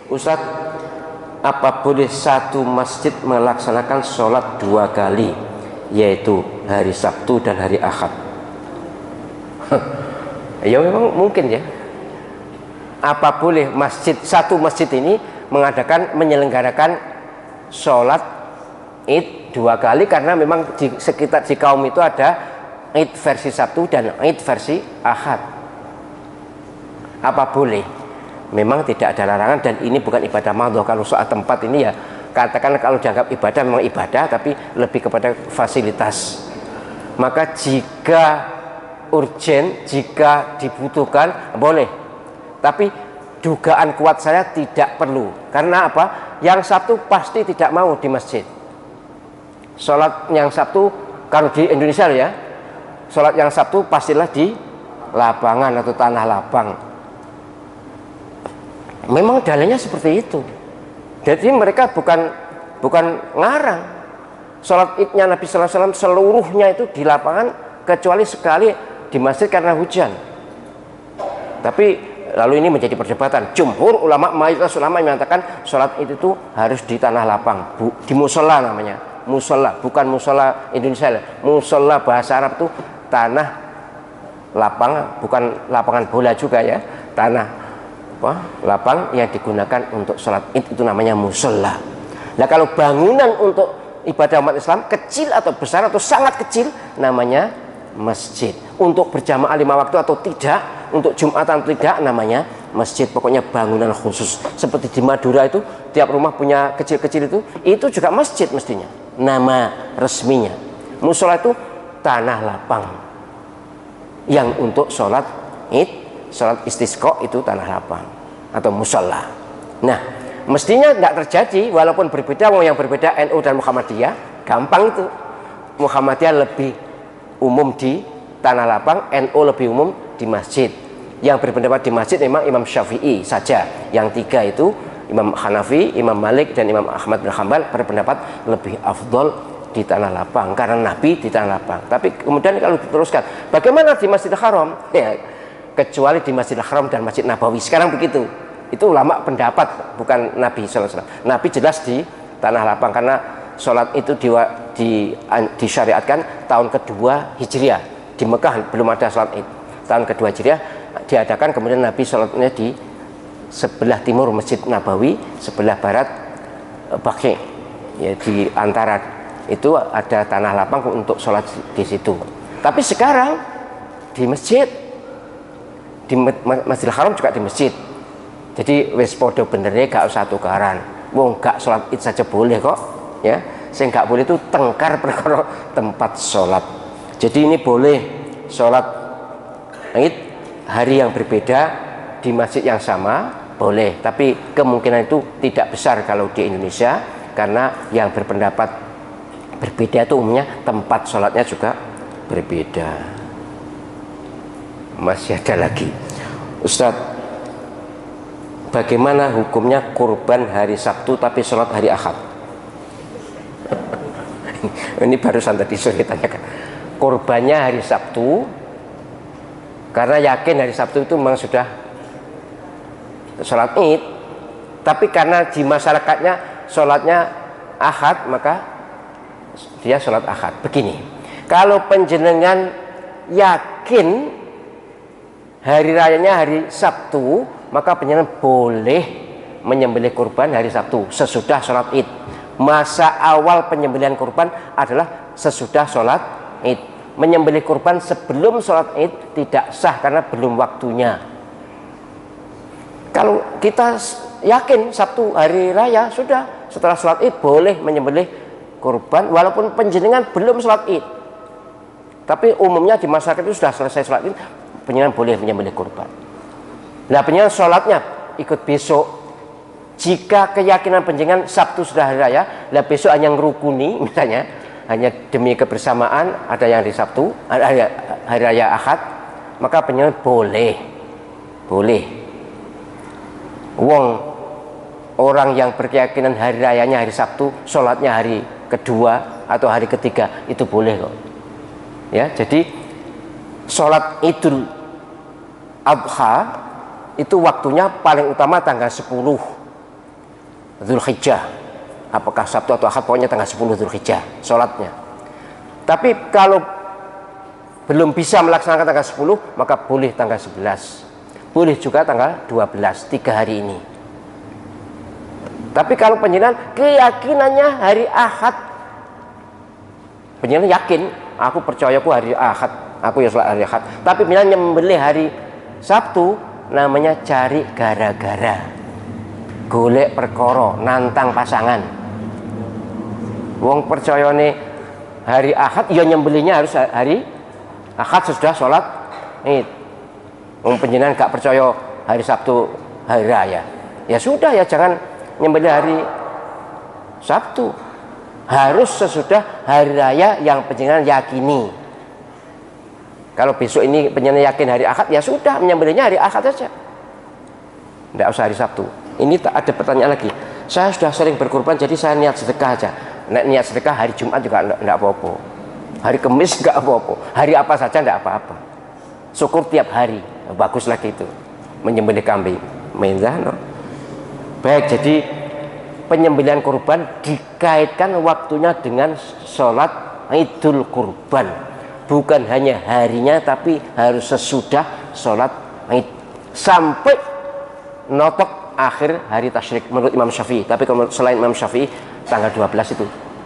Ustadz, apa boleh satu masjid melaksanakan sholat 2 kali, yaitu hari Sabtu dan hari Ahad? Ya memang mungkin ya. Apa boleh satu masjid ini menyelenggarakan sholat Id 2 kali, karena memang di sekitar di kaum itu ada Id versi Sabtu dan Id versi Ahad. Apa boleh? Memang tidak ada larangan, dan ini bukan ibadah madhah. Kalau soal tempat ini ya katakan kalau dianggap ibadah, memang ibadah, tapi lebih kepada fasilitas. Maka jika urgen, jika dibutuhkan, boleh. Tapi dugaan kuat saya tidak perlu. Karena apa? Yang Sabtu pasti tidak mau di masjid. Sholat yang Sabtu, kalau di Indonesia ya, sholat yang Sabtu pastilah di lapangan atau tanah lapang. Memang dalilnya seperti itu. Jadi mereka bukan ngarang. Sholat Idnya Nabi Sallallahu Alaihi Wasallam seluruhnya itu di lapangan, kecuali sekali di masjid karena hujan. Tapi lalu ini menjadi perdebatan. Jumhur ulama, mayoritas ulama mengatakan sholat itu harus di tanah lapang, di musola namanya. Musola, bukan musola Indonesia. Musola bahasa Arab itu tanah lapang, bukan lapangan bola juga ya. Lapang yang digunakan untuk sholat Id itu namanya musola. Nah, kalau bangunan untuk ibadah umat Islam kecil atau besar atau sangat kecil namanya masjid. Untuk berjamaah 5 waktu atau tidak, untuk Jumatan atau tidak, namanya masjid. Pokoknya bangunan khusus. Seperti di Madura itu tiap rumah punya kecil-kecil itu juga masjid mestinya. Nama resminya. Musola itu tanah lapang yang untuk sholat Id. Sholat istisqa itu tanah lapang atau musola. Nah, mestinya tidak terjadi, walaupun berbeda. Yang berbeda NU dan Muhammadiyah, gampang itu. Muhammadiyah lebih umum di tanah lapang, NU lebih umum di masjid. Yang berpendapat di masjid memang Imam Syafi'i saja. Yang 3 itu Imam Hanafi, Imam Malik, dan Imam Ahmad bin Hanbal berpendapat lebih afdol di tanah lapang karena Nabi di tanah lapang. Tapi kemudian kalau diteruskan, bagaimana di Masjidil Haram? Ya, kecuali di Masjidil Haram dan Masjid Nabawi. Sekarang begitu. Itu ulama pendapat, bukan Nabi SAW. Nabi jelas di tanah lapang karena sholat itu disyariatkan tahun kedua Hijriah. Di Mekah belum ada sholat Id. Tahun kedua Hijriah diadakan, kemudian Nabi sholatnya di sebelah timur Masjid Nabawi, sebelah barat Baqi. Ya, di antara itu ada tanah lapang untuk sholat di situ. Tapi sekarang di masjid, di Masjidil Haram juga di masjid. Jadi wis podo benernya gak usah tukaran. Wong gak sholat Id saja boleh kok, ya. Sing gak boleh itu tengkar perkara tempat sholat. Jadi ini boleh sholat Id hari yang berbeda di masjid yang sama, boleh. Tapi kemungkinan itu tidak besar kalau di Indonesia, karena yang berpendapat berbeda itu umumnya tempat sholatnya juga berbeda. Masih ada lagi, Ustadz, bagaimana hukumnya kurban hari Sabtu tapi sholat hari Ahad? Ini barusan tadi sore tanyakan. Kurbannya hari Sabtu karena yakin hari Sabtu itu memang sudah sholat Id, tapi karena di masyarakatnya sholatnya Ahad, maka dia sholat Ahad. Begini, kalau penjenengan yakin hari rayanya hari Sabtu, maka penjenengan boleh menyembelih kurban hari Sabtu sesudah sholat Id. Masa awal penyembelihan kurban adalah sesudah sholat Id. Menyembelih kurban sebelum sholat Id tidak sah karena belum waktunya. Kalau kita yakin Sabtu hari raya, sudah setelah sholat Id boleh menyembelih kurban walaupun penjenengan belum sholat Id. Tapi umumnya di masyarakat itu sudah selesai sholat Id, penjenengan boleh menyembelih kurban. Nah, penjenengan sholatnya ikut besok. Jika keyakinan penjenengan Sabtu sudah hari raya, lah besok hanya ngerukuni, misalnya hanya demi kebersamaan, ada yang di Sabtu, ada hari raya Ahad, maka penjenengan boleh. Wong orang yang berkeyakinan hari rayanya hari Sabtu, sholatnya hari kedua atau hari ketiga, itu boleh kok. Ya, jadi sholat Idul Adha itu waktunya paling utama tanggal 10 Dzulhijjah, apakah Sabtu atau Ahad, pokoknya tanggal 10 Dzulhijjah sholatnya. Tapi kalau belum bisa melaksanakan tanggal 10, maka boleh tanggal 11, boleh juga tanggal 12, 3 hari ini. Tapi kalau penjenengan keyakinannya hari Ahad, penjenengan yakin, aku percaya aku hari Ahad, aku ya sholat hari Ahad, tapi penjenengan nyembelih hari Sabtu, namanya cari gara-gara, golek perkara, nantang pasangan. Wong percaya nih hari Ahad, ya nyembelihnya harus hari Ahad sesudah sholat Id. Wong penjenengan gak percaya hari Sabtu hari raya, ya sudah, ya jangan nyembelih hari Sabtu, harus sesudah hari raya yang penjenengan yakini. Kalau besok ini penjenengan yakin hari Ahad, ya sudah, menyembelihnya hari Ahad saja, tidak usah hari Sabtu. Ini tak ada pertanyaan lagi, saya sudah sering berkorban, jadi saya niat sedekah aja. Niat sedekah hari Jumat juga tidak apa-apa, hari Kamis nggak apa-apa, hari apa saja tidak apa-apa. Syukur tiap hari, bagus lagi itu menyembelih kambing. No? Baik, jadi penyembelihan kurban dikaitkan waktunya dengan sholat Idul Kurban, bukan hanya harinya, tapi harus sesudah sholat Id sampai notok akhir hari tasyrik menurut Imam Syafi'i. Tapi kalau selain Imam Syafi'i tanggal 12 itu.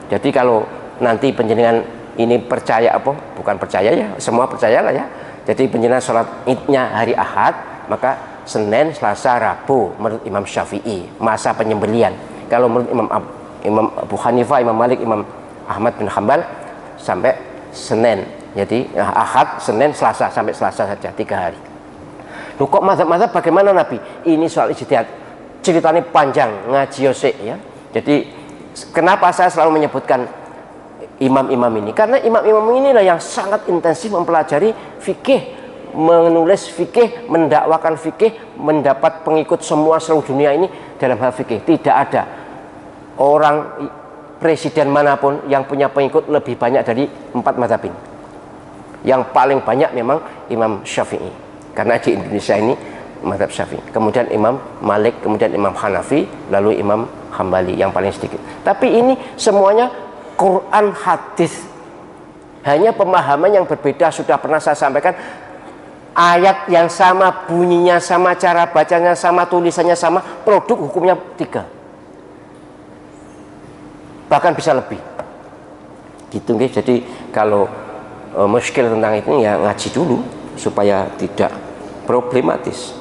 Jadi kalau nanti penjenengan ini percaya apa? Bukan percaya ya, semua percayalah ya. Jadi penjenengan sholat Idnya hari Ahad, maka Senin, Selasa, Rabu menurut Imam Syafi'i masa penyembelihan. Kalau menurut Imam Abu Hanifah, Imam Malik, Imam Ahmad bin Hanbal sampai Senin. Jadi Ahad, Senin, Selasa, sampai Selasa saja, 3 hari. Loh, kok mazhab-mazhab bagaimana Nabi? Ini soal ijtihad, ceritanya panjang, ngaji yosek ya. Jadi kenapa saya selalu menyebutkan imam-imam ini? Karena imam-imam inilah yang sangat intensif mempelajari fikih, menulis fikih, mendakwakan fikih, mendapat pengikut semua seluruh dunia ini dalam hal fikih. Tidak ada orang presiden manapun yang punya pengikut lebih banyak dari 4 mazhab ini. Yang paling banyak memang Imam Syafi'i, karena di Indonesia ini mazhab Syafi'i, kemudian Imam Malik, kemudian Imam Hanafi, lalu Imam Hambali yang paling sedikit. Tapi ini semuanya Quran hadis, hanya pemahaman yang berbeda. Sudah pernah saya sampaikan, ayat yang sama, bunyinya sama, cara bacanya sama, tulisannya sama, produk hukumnya 3, bahkan bisa lebih gitu. Jadi kalau muskil tentang itu ya ngaji dulu supaya tidak problematis.